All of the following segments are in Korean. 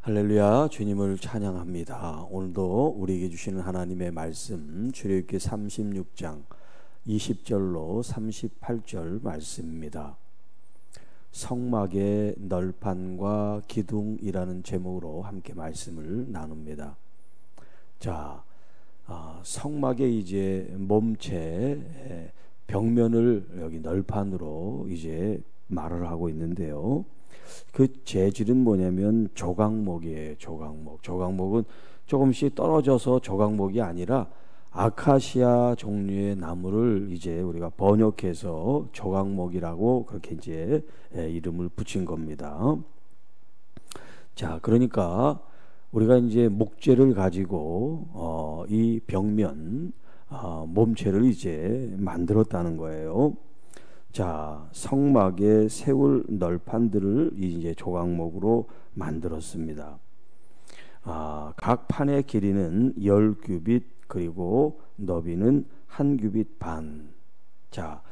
할렐루야, 주님을 찬양합니다. 오늘도 우리에게 주시는 하나님의 말씀 출애굽기 36장 20절로 38절 말씀입니다. 성막의 널판과 기둥이라는 제목으로 함께 말씀을 나눕니다. 자, 성막의 이제 몸체 벽면을 여기 널판으로 이제 말을 하고 있는데요. 그 재질은 뭐냐면 조각목이에요. 조각목은 조금씩 떨어져서 조각목이 아니라 아카시아 종류의 나무를 이제 우리가 번역해서 조각목이라고 그렇게 이제 이름을 붙인 겁니다. 자, 그러니까 우리가 이제 목재를 가지고 이 벽면 몸체를 이제 만들었다는 거예요. 자, 성막에 세울 널판들을 이제 조각목으로 만들었습니다. 각 판의 길이는 10규빗 그리고 너비는 1규빗 반. 자,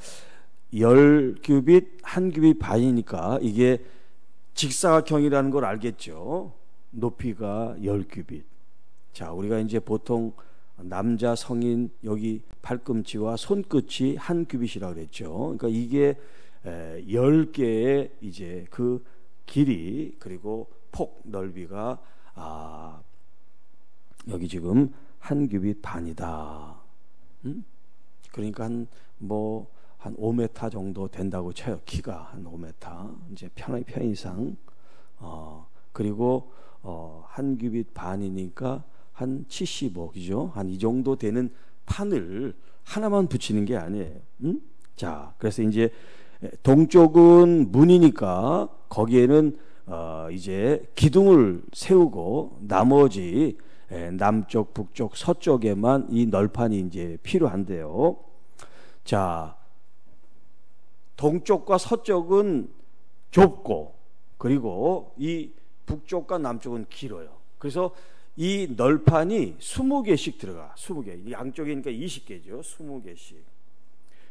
10규빗 1규빗 반이니까 이게 직사각형이라는 걸 알겠죠. 높이가 10규빗. 자, 우리가 이제 보통 남자 성인 여기 팔꿈치와 손끝이 1규빗이라고 그랬죠. 그러니까 이게 10개의 이제 그 길이 그리고 폭 넓이가 여기 지금 1규빗 반이다. 그러니까 한 5m 정도 된다고 쳐요. 키가 한 5m. 이제 편의상. 그리고 1규빗 반이니까 한 75, 한 이 정도 되는 판을 하나만 붙이는 게 아니에요. 자, 그래서 이제 동쪽은 문이니까 거기에는 이제 기둥을 세우고 나머지 남쪽, 북쪽, 서쪽에만 이 널판이 이제 필요한데요. 자, 동쪽과 서쪽은 좁고 그리고 이 북쪽과 남쪽은 길어요. 그래서 이 널판이 20개씩 들어가. 20개. 양쪽이니까 20개죠. 20개씩.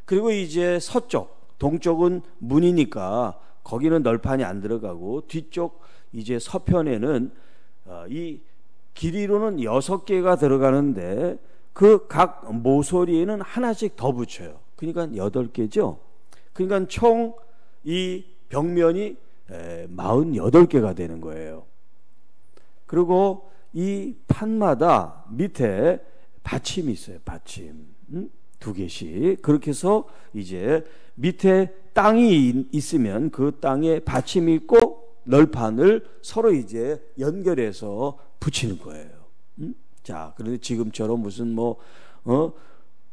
그리고 이제 서쪽, 동쪽은 문이니까 거기는 널판이 안 들어가고 뒤쪽 이제 서편에는 이 길이로는 6개가 들어가는데 그 각 모서리에는 하나씩 더 붙여요. 그러니까 8개죠. 그러니까 총 이 벽면이 48개가 되는 거예요. 그리고 이 판마다 밑에 받침이 있어요. 받침 2개씩. 그렇게 해서 이제 밑에 땅이 있으면 그 땅에 받침이 있고 널판을 서로 이제 연결해서 붙이는 거예요. 자, 그런데 지금처럼 무슨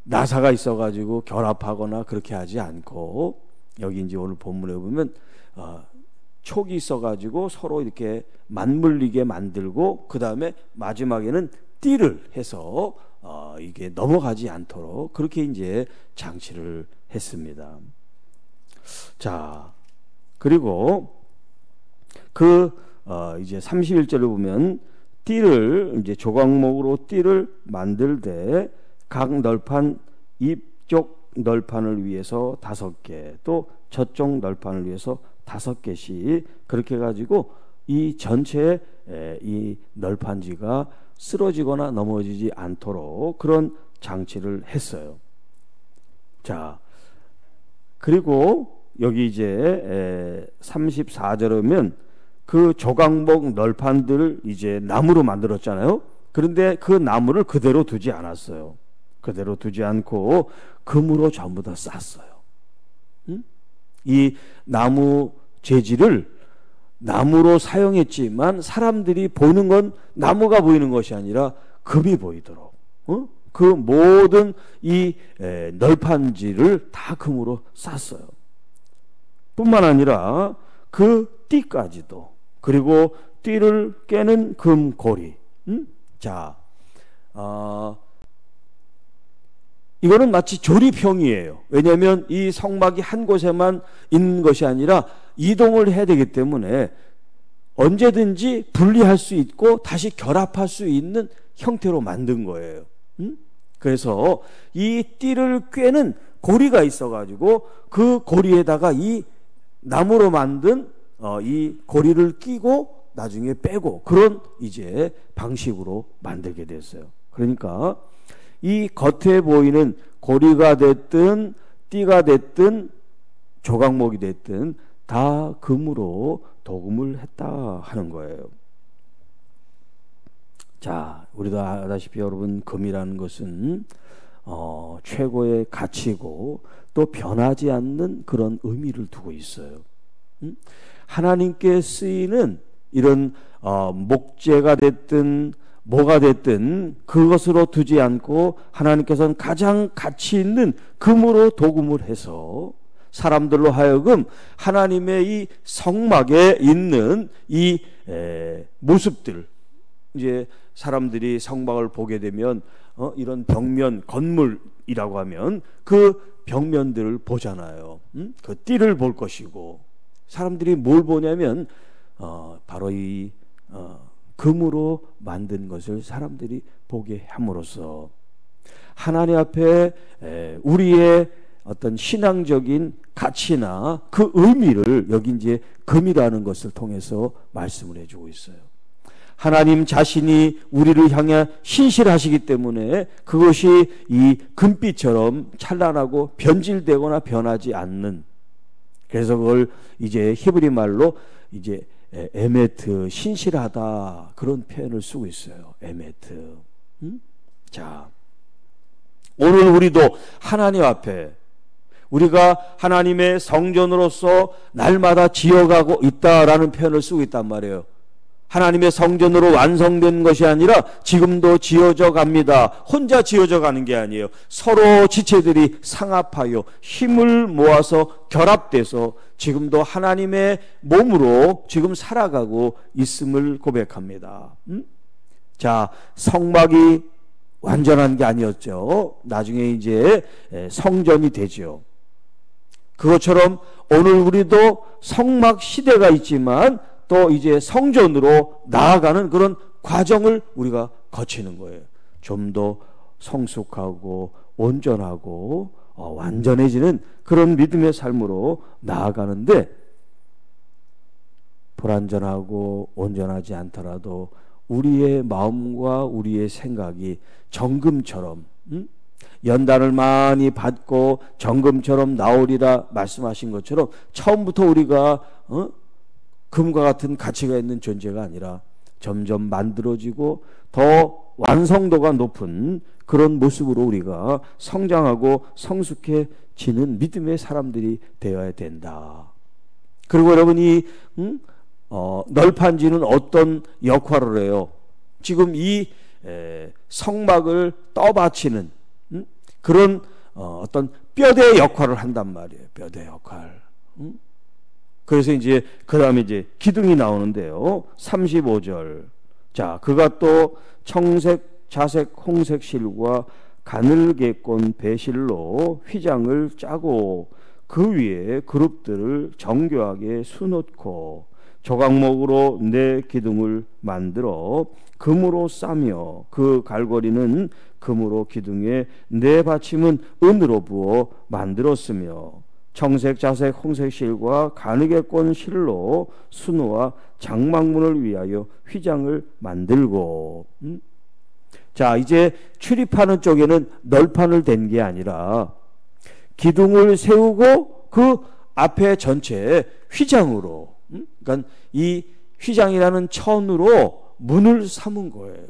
나사가 있어가지고 결합하거나 그렇게 하지 않고 여기 이제 오늘 본문에 보면 촉이 있어가지고 서로 이렇게 맞물리게 만들고 그 다음에 마지막에는 띠를 해서 이게 넘어가지 않도록 그렇게 이제 장치를 했습니다. 자, 그리고 이제 31절을 보면 띠를 이제 조각목으로 띠를 만들 때 각 널판 이쪽 널판을 위해서 5개 또 저쪽 널판을 위해서 5개씩 그렇게 해가지고 이 전체의 이 널판지가 쓰러지거나 넘어지지 않도록 그런 장치를 했어요. 자, 그리고 여기 이제 34절이면 그 조각목 널판들을 이제 나무로 만들었잖아요. 그런데 그 나무를 그대로 두지 않았어요. 그대로 두지 않고 금으로 전부 다 쌌어요. 이 나무 재질을 나무로 사용했지만 사람들이 보는 건 나무가 보이는 것이 아니라 금이 보이도록 그 모든 이 널판지를 다 금으로 쌌어요. 뿐만 아니라 그 띠까지도 그리고 띠를 깨는 금고리. 자, 이거는 마치 조립형이에요. 왜냐하면 이 성막이 한 곳에만 있는 것이 아니라 이동을 해야 되기 때문에 언제든지 분리할 수 있고 다시 결합할 수 있는 형태로 만든 거예요. 그래서 이 띠를 꿰는 고리가 있어가지고 그 고리에다가 이 나무로 만든 이 고리를 끼고 나중에 빼고 그런 이제 방식으로 만들게 됐어요. 그러니까 이 겉에 보이는 고리가 됐든 띠가 됐든 조각목이 됐든 다 금으로 도금을 했다 하는 거예요. 자, 우리도 아다시피 여러분, 금이라는 것은 최고의 가치고 또 변하지 않는 그런 의미를 두고 있어요. 하나님께 쓰이는 이런 목재가 됐든 뭐가 됐든 그것으로 두지 않고 하나님께서는 가장 가치 있는 금으로 도금을 해서 사람들로 하여금 하나님의 이 성막에 있는 이 모습들, 이제 사람들이 성막을 보게 되면 이런 벽면 건물이라고 하면 그 벽면들을 보잖아요. 그 띠를 볼 것이고, 사람들이 뭘 보냐면 바로 이 금으로 만든 것을 사람들이 보게 함으로써 하나님 앞에 우리의 어떤 신앙적인 가치나 그 의미를 여기 이제 금이라는 것을 통해서 말씀을 해주고 있어요. 하나님 자신이 우리를 향해 신실하시기 때문에 그것이 이 금빛처럼 찬란하고 변질되거나 변하지 않는, 그래서 그걸 이제 히브리 말로 이제 에메트, 신실하다, 그런 표현을 쓰고 있어요. 에메트. 자, 오늘 우리도 하나님 앞에 우리가 하나님의 성전으로서 날마다 지어가고 있다라는 표현을 쓰고 있단 말이에요. 하나님의 성전으로 완성된 것이 아니라 지금도 지어져 갑니다. 혼자 지어져 가는 게 아니에요. 서로 지체들이 상합하여 힘을 모아서 결합돼서 지금도 하나님의 몸으로 지금 살아가고 있음을 고백합니다. 자, 성막이 완전한 게 아니었죠. 나중에 이제 성전이 되죠. 그것처럼 오늘 우리도 성막 시대가 있지만 또 이제 성전으로 나아가는 그런 과정을 우리가 거치는 거예요. 좀 더 성숙하고 온전하고 완전해지는 그런 믿음의 삶으로 나아가는데, 불완전하고 온전하지 않더라도 우리의 마음과 우리의 생각이 정금처럼 연단을 많이 받고 정금처럼 나오리라 말씀하신 것처럼 처음부터 우리가 금과 같은 가치가 있는 존재가 아니라 점점 만들어지고 더 완성도가 높은 그런 모습으로 우리가 성장하고 성숙해지는 믿음의 사람들이 되어야 된다. 그리고 여러분이 널판지는 어떤 역할을 해요? 지금 이 성막을 떠받치는 그런 어떤 뼈대 역할을 한단 말이에요. 뼈대 역할. 그래서 이제 그 다음에 이제 기둥이 나오는데요. 35절. 자, 그가 또 청색, 자색, 홍색 실과 가늘게꼰 배실로 휘장을 짜고 그 위에 그룹들을 정교하게 수놓고 조각목으로 네 기둥을 만들어 금으로 싸며 그 갈고리는 금으로 기둥에 네 받침은 은으로 부어 만들었으며 청색, 자색, 홍색 실과 가늘게꼰 실로 수노와 장막문을 위하여 휘장을 만들고, 자, 이제 출입하는 쪽에는 널판을 댄 게 아니라 기둥을 세우고 그 앞에 전체 휘장으로, 그러니까 이 휘장이라는 천으로 문을 삼은 거예요.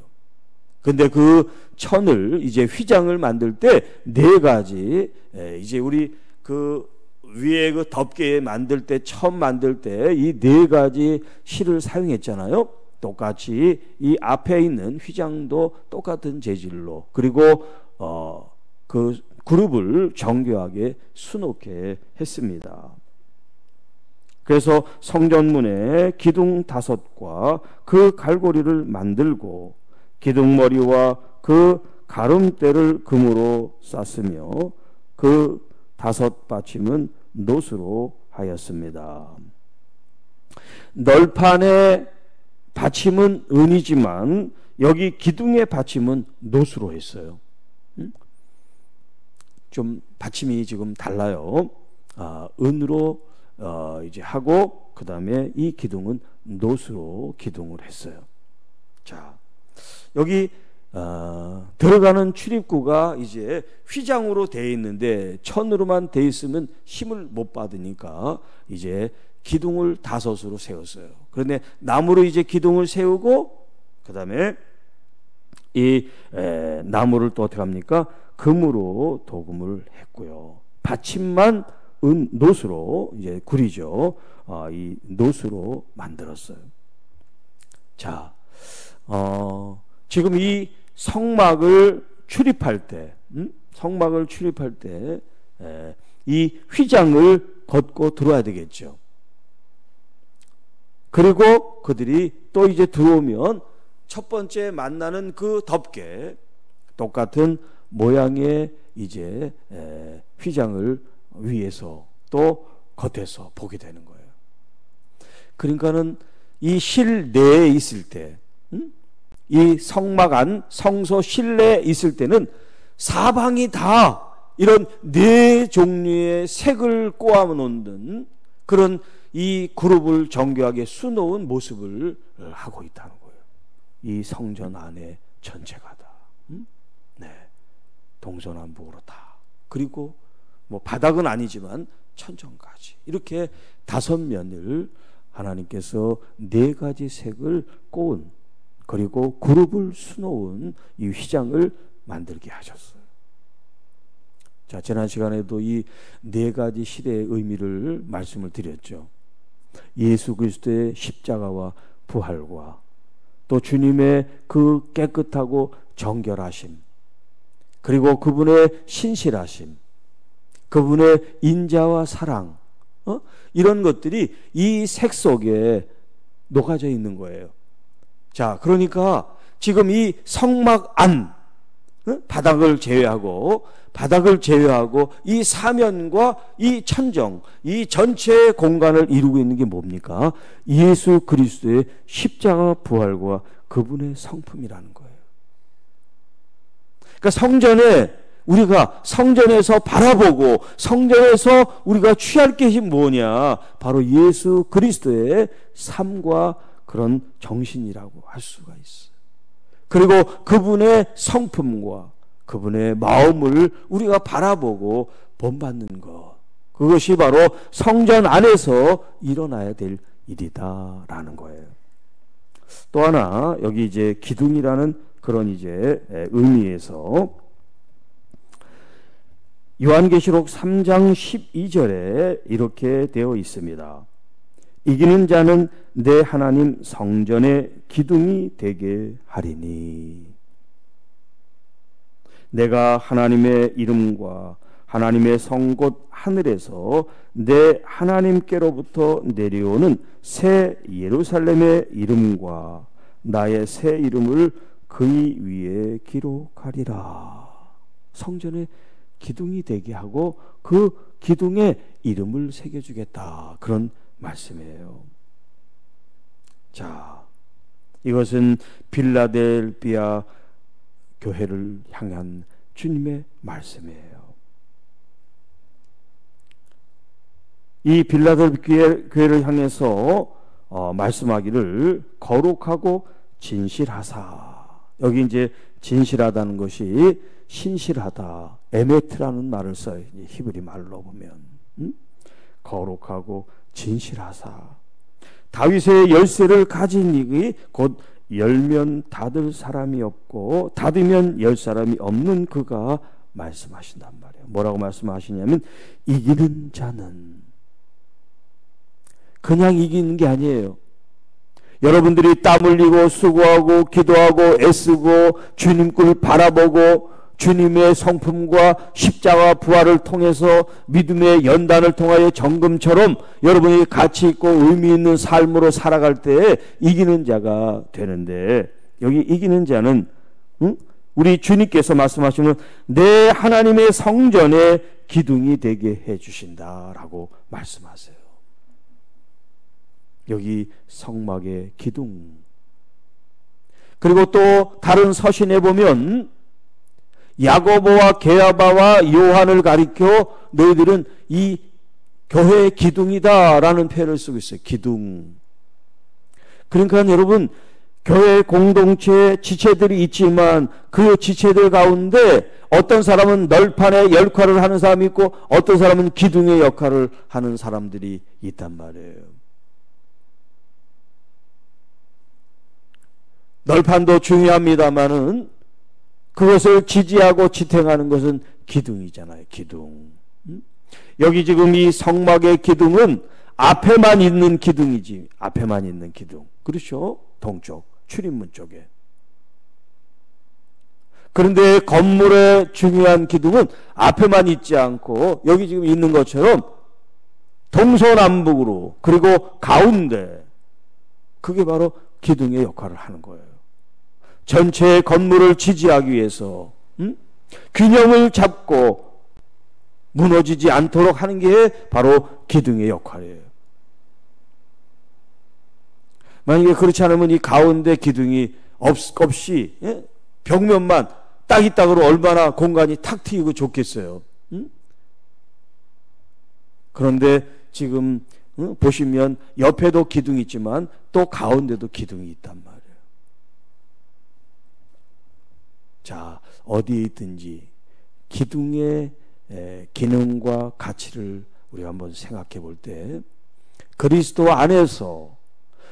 근데 그 천을 이제 휘장을 만들 때 네 가지, 이제 우리 그 위에 그 덮개 만들 때, 처음 만들 때 이 네 가지 실을 사용했잖아요. 똑같이 이 앞에 있는 휘장도 똑같은 재질로, 그리고 그 그룹을 정교하게 수놓게 했습니다. 그래서 성전문에 기둥 5과 그 갈고리를 만들고 기둥머리와 그 가름대를 금으로 쌌으며 그 5 받침은 노수로 하였습니다. 널판의 받침은 은이지만 여기 기둥의 받침은 노수로 했어요. 좀 받침이 지금 달라요. 은으로 이제 하고 그 다음에 이 기둥은 노수로 기둥을 했어요. 자, 여기 들어가는 출입구가 이제 휘장으로 되어 있는데 천으로만 되어 있으면 힘을 못 받으니까 이제 기둥을 5으로 세웠어요. 그런데 나무로 이제 기둥을 세우고 그 다음에 이 나무를 또 어떻게 합니까? 금으로 도금을 했고요. 받침만 노수로 이제 구리죠. 이 노수로 만들었어요. 자, 지금 이 성막을 출입할 때, 성막을 출입할 때 이 휘장을 걷고 들어와야 되겠죠. 그리고 그들이 또 이제 들어오면 첫 번째 만나는 그 덮개, 똑같은 모양의 이제 휘장을 위에서 또 겉에서 보게 되는 거예요. 그러니까는 이 실내에 있을 때, 이 성막 안 성소 실내에 있을 때는 사방이 다 이런 4종류의 색을 꼬아 놓는 그런 이 그룹을 정교하게 수놓은 모습을 하고 있다는 거예요. 이 성전 안에 전체가 다, 네, 동서남북으로 다. 그리고 뭐 바닥은 아니지만 천정까지 이렇게 5면을 하나님께서 4가지 색을 꼬은, 그리고 그룹을 수놓은 이 휘장을 만들게 하셨어요. 자, 지난 시간에도 이 4가지 시대의 의미를 말씀을 드렸죠. 예수 그리스도의 십자가와 부활과 또 주님의 그 깨끗하고 정결하심, 그리고 그분의 신실하심, 그분의 인자와 사랑, 이런 것들이 이 색 속에 녹아져 있는 거예요. 자, 그러니까 지금 이 성막 안, 바닥을 제외하고 이 사면과 이 천정, 이 전체의 공간을 이루고 있는 게 뭡니까? 예수 그리스도의 십자가 부활과 그분의 성품이라는 거예요. 그러니까 성전에 우리가 성전에서 바라보고 성전에서 우리가 취할 것이 뭐냐? 바로 예수 그리스도의 삶과 그런 정신이라고 할 수가 있어요. 그리고 그분의 성품과 그분의 마음을 우리가 바라보고 본받는 것, 그것이 바로 성전 안에서 일어나야 될 일이다라는 거예요. 또 하나, 여기 이제 기둥이라는 그런 이제 의미에서 요한계시록 3장 12절에 이렇게 되어 있습니다. 이기는 자는 내 하나님 성전의 기둥이 되게 하리니, 내가 하나님의 이름과 하나님의 성 곧 하늘에서 내 하나님께로부터 내려오는 새 예루살렘의 이름과 나의 새 이름을 그의 위에 기록하리라. 성전의 기둥이 되게 하고 그 기둥에 이름을 새겨주겠다, 그런 말씀이에요. 자, 이것은 빌라델비아 교회를 향한 주님의 말씀이에요. 이 빌라델비아 교회를 향해서 말씀하기를 거룩하고 진실하사. 여기 이제 진실하다는 것이 신실하다, 에메트라는 말을 써요. 히브리 말로 보면 거룩하고 진실하사. 다윗의 열쇠를 가진 이가 곧 열면 닫을 사람이 없고 닫으면 열 사람이 없는 그가 말씀하신단 말이에요. 뭐라고 말씀하시냐면 이기는 자는, 그냥 이기는 게 아니에요. 여러분들이 땀 흘리고 수고하고 기도하고 애쓰고 주님 꿀 바라보고 주님의 성품과 십자가 부활을 통해서 믿음의 연단을 통하여 정금처럼 여러분이 가치 있고 의미 있는 삶으로 살아갈 때 이기는 자가 되는데, 여기 이기는 자는 우리 주님께서 말씀하시면 내 하나님의 성전의 기둥이 되게 해주신다라고 말씀하세요. 여기 성막의 기둥. 그리고 또 다른 서신에 보면 야고보와 게하바와 요한을 가리켜 너희들은 이 교회의 기둥이다라는 표현을 쓰고 있어요. 기둥. 그러니까 여러분, 교회 공동체 지체들이 있지만 그 지체들 가운데 어떤 사람은 널판의 역할을 하는 사람이 있고 어떤 사람은 기둥의 역할을 하는 사람들이 있단 말이에요. 널판도 중요합니다만은 그것을 지지하고 지탱하는 것은 기둥이잖아요. 기둥. 여기 지금 이 성막의 기둥은 앞에만 있는 기둥이지. 앞에만 있는 기둥. 그렇죠? 동쪽 출입문 쪽에. 그런데 건물의 중요한 기둥은 앞에만 있지 않고 여기 지금 있는 것처럼 동서남북으로 그리고 가운데, 그게 바로 기둥의 역할을 하는 거예요. 전체 건물을 지지하기 위해서 균형을 잡고 무너지지 않도록 하는 게 바로 기둥의 역할이에요. 만약에 그렇지 않으면 이 가운데 기둥이 없이 벽면만 딱이딱으로 얼마나 공간이 탁 트이고 좋겠어요. 그런데 지금 보시면 옆에도 기둥이 있지만 또 가운데도 기둥이 있단 말이에요. 자, 어디에 있든지 기둥의 기능과 가치를 우리가 한번 생각해 볼 때, 그리스도 안에서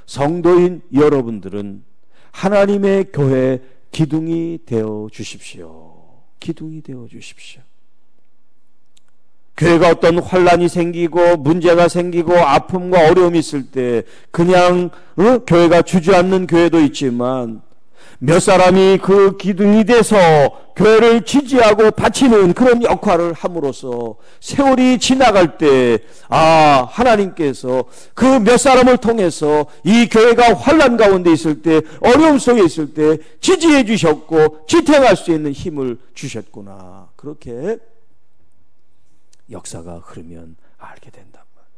성도인 여러분들은 하나님의 교회 기둥이 되어 주십시오. 기둥이 되어 주십시오. 교회가 어떤 환란이 생기고 문제가 생기고 아픔과 어려움이 있을 때 그냥 교회가 주저앉는 교회도 있지만, 몇 사람이 그 기둥이 돼서 교회를 지지하고 바치는 그런 역할을 함으로써 세월이 지나갈 때 하나님께서 그 몇 사람을 통해서 이 교회가 환난 가운데 있을 때, 어려움 속에 있을 때 지지해 주셨고 지탱할 수 있는 힘을 주셨구나. 그렇게 역사가 흐르면 알게 된단 말이에요.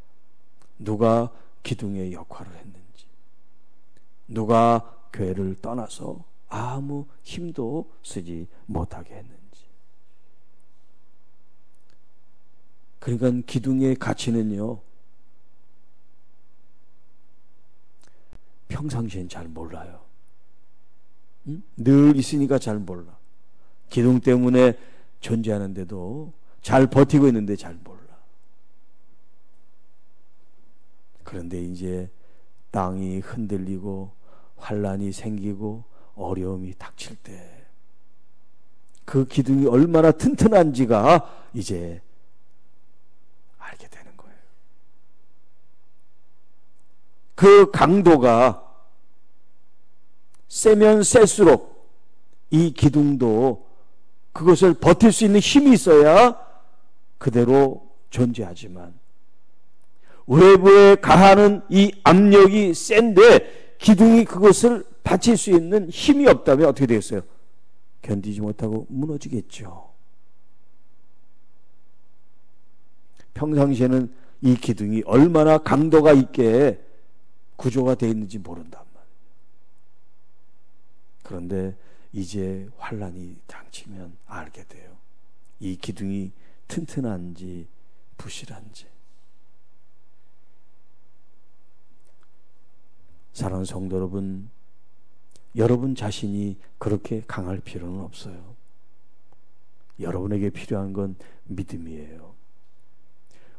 누가 기둥의 역할을 했는지, 누가 교회를 떠나서 아무 힘도 쓰지 못하게 했는지. 그러니까 기둥의 가치는요, 평상시엔 잘 몰라요. 늘 있으니까 잘 몰라. 기둥 때문에 존재하는데도, 잘 버티고 있는데 잘 몰라. 그런데 이제 땅이 흔들리고 환란이 생기고 어려움이 닥칠 때 그 기둥이 얼마나 튼튼한지가 이제 알게 되는 거예요. 그 강도가 세면 셀수록 이 기둥도 그것을 버틸 수 있는 힘이 있어야 그대로 존재하지만, 외부에 가하는 이 압력이 센데 기둥이 그것을 받칠 수 있는 힘이 없다면 어떻게 되겠어요? 견디지 못하고 무너지겠죠. 평상시에는 이 기둥이 얼마나 강도가 있게 구조가 되어 있는지 모른단 말이에요. 그런데 이제 환란이 닥치면 알게 돼요. 이 기둥이 튼튼한지 부실한지. 사랑하는 성도 여러분, 여러분 자신이 그렇게 강할 필요는 없어요. 여러분에게 필요한 건 믿음이에요.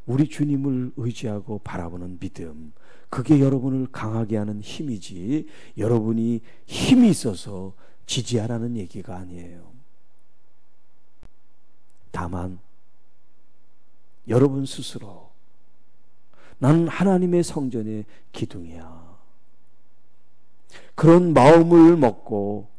우리 주님을 의지하고 바라보는 믿음, 그게 여러분을 강하게 하는 힘이지, 여러분이 힘이 있어서 지지하라는 얘기가 아니에요. 다만 여러분 스스로 나는 하나님의 성전의 기둥이야, 그런 마음을 먹고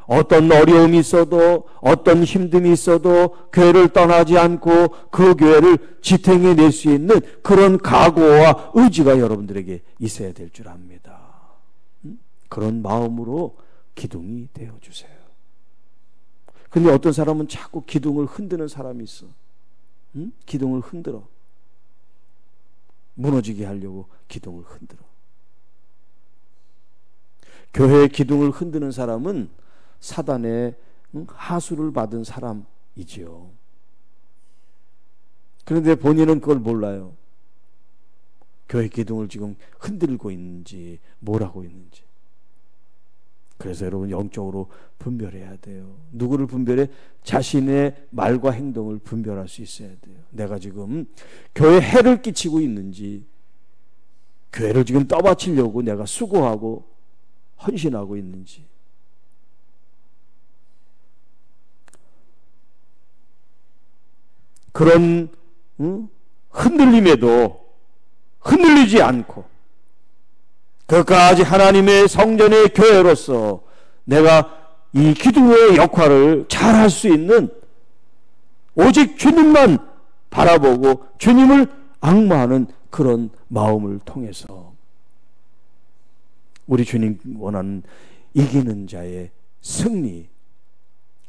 어떤 어려움이 있어도 어떤 힘듦이 있어도 교회를 떠나지 않고 그 교회를 지탱해낼 수 있는 그런 각오와 의지가 여러분들에게 있어야 될 줄 압니다. 그런 마음으로 기둥이 되어주세요. 근데 어떤 사람은 자꾸 기둥을 흔드는 사람이 있어. 기둥을 흔들어. 무너지게 하려고 기둥을 흔들어. 교회의 기둥을 흔드는 사람은 사단의 하수를 받은 사람이지요. 그런데 본인은 그걸 몰라요. 교회 기둥을 지금 흔들고 있는지 뭘 하고 있는지. 그래서 여러분 영적으로 분별해야 돼요. 누구를 분별해? 자신의 말과 행동을 분별할 수 있어야 돼요. 내가 지금 교회에 해를 끼치고 있는지, 교회를 지금 떠받치려고 내가 수고하고 헌신하고 있는지. 그런 흔들림에도 흔들리지 않고 끝까지 하나님의 성전의 교회로서 내가 이 기둥의 역할을 잘 할 수 있는, 오직 주님만 바라보고 주님을 앙모하는 그런 마음을 통해서 우리 주님 원하는 이기는 자의 승리,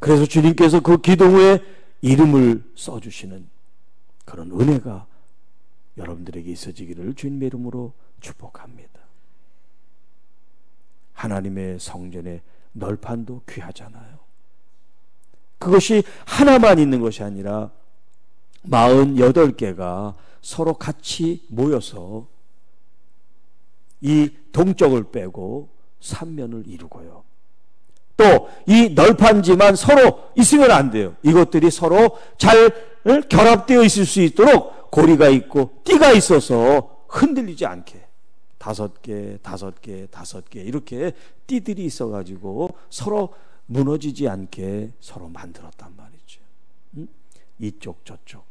그래서 주님께서 그 기둥 위에 이름을 써주시는 그런 은혜가 여러분들에게 있어지기를 주님의 이름으로 축복합니다. 하나님의 성전의 널판도 귀하잖아요. 그것이 하나만 있는 것이 아니라 48개가 서로 같이 모여서 이 동쪽을 빼고 3면을 이루고요. 또 이 널판지만 서로 있으면 안 돼요. 이것들이 서로 잘 결합되어 있을 수 있도록 고리가 있고 띠가 있어서 흔들리지 않게 5개, 5개, 5개 이렇게 띠들이 있어가지고 서로 무너지지 않게 서로 만들었단 말이죠. 이쪽 저쪽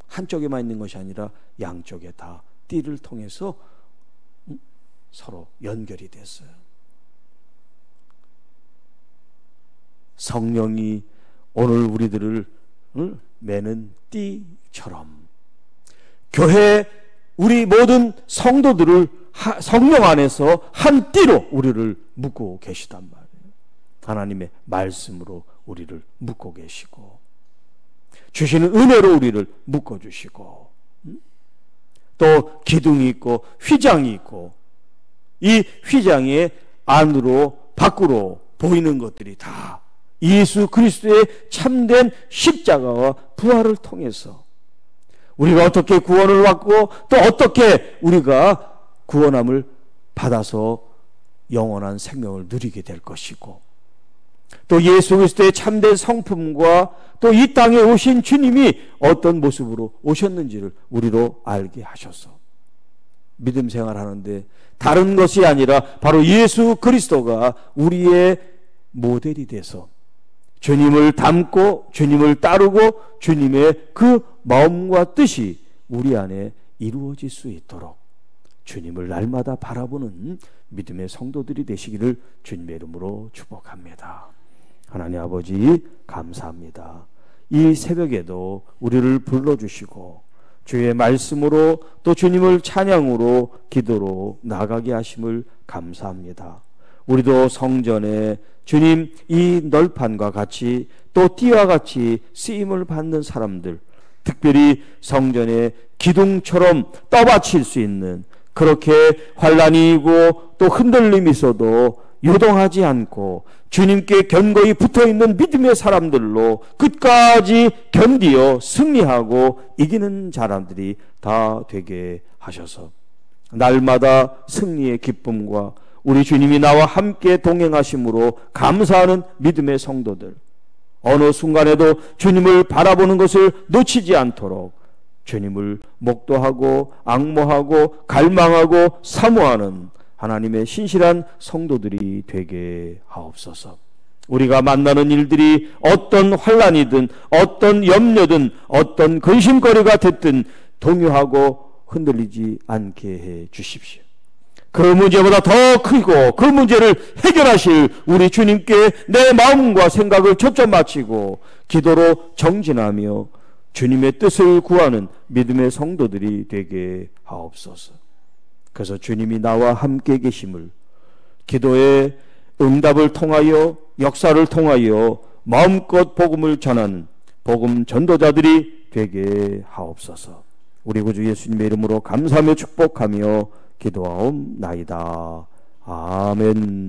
한쪽에만 있는 것이 아니라 양쪽에 다 띠를 통해서 서로 연결이 됐어요. 성령이 오늘 우리들을 매는 띠처럼 교회 우리 모든 성도들을 성령 안에서 한 띠로 우리를 묶고 계시단 말이에요. 하나님의 말씀으로 우리를 묶고 계시고 주시는 은혜로 우리를 묶어주시고 또 기둥이 있고 휘장이 있고 이 휘장의 안으로 밖으로 보이는 것들이 다 예수 그리스도의 참된 십자가와 부활을 통해서 우리가 어떻게 구원을 받고 또 어떻게 우리가 구원함을 받아서 영원한 생명을 누리게 될 것이고 또 예수 그리스도의 참된 성품과 또 이 땅에 오신 주님이 어떤 모습으로 오셨는지를 우리로 알게 하셔서 믿음 생활하는데 다른 것이 아니라 바로 예수 그리스도가 우리의 모델이 돼서 주님을 닮고 주님을 따르고 주님의 그 마음과 뜻이 우리 안에 이루어질 수 있도록 주님을 날마다 바라보는 믿음의 성도들이 되시기를 주님의 이름으로 축복합니다. 하나님 아버지 감사합니다. 이 새벽에도 우리를 불러주시고 주의 말씀으로 또 주님을 찬양으로 기도로 나가게 하심을 감사합니다. 우리도 성전에 주님 이 널판과 같이 또 띠와 같이 쓰임을 받는 사람들, 특별히 성전의 기둥처럼 떠받칠 수 있는 그렇게 환난이 있고 또 흔들림이 있어도 요동하지 않고 주님께 견고히 붙어있는 믿음의 사람들로 끝까지 견디어 승리하고 이기는 사람들이 다 되게 하셔서 날마다 승리의 기쁨과 우리 주님이 나와 함께 동행하심으로 감사하는 믿음의 성도들, 어느 순간에도 주님을 바라보는 것을 놓치지 않도록 주님을 목도하고 앙모하고 갈망하고 사모하는 하나님의 신실한 성도들이 되게 하옵소서. 우리가 만나는 일들이 어떤 환난이든 어떤 염려든 어떤 근심거리가 됐든 동요하고 흔들리지 않게 해 주십시오. 그 문제보다 더 크고 그 문제를 해결하실 우리 주님께 내 마음과 생각을 초점 맞추고 기도로 정진하며 주님의 뜻을 구하는 믿음의 성도들이 되게 하옵소서. 그래서 주님이 나와 함께 계심을 기도의 응답을 통하여 역사를 통하여 마음껏 복음을 전하는 복음 전도자들이 되게 하옵소서. 우리 구주 예수님의 이름으로 감사하며 축복하며 기도하옵나이다. 아멘.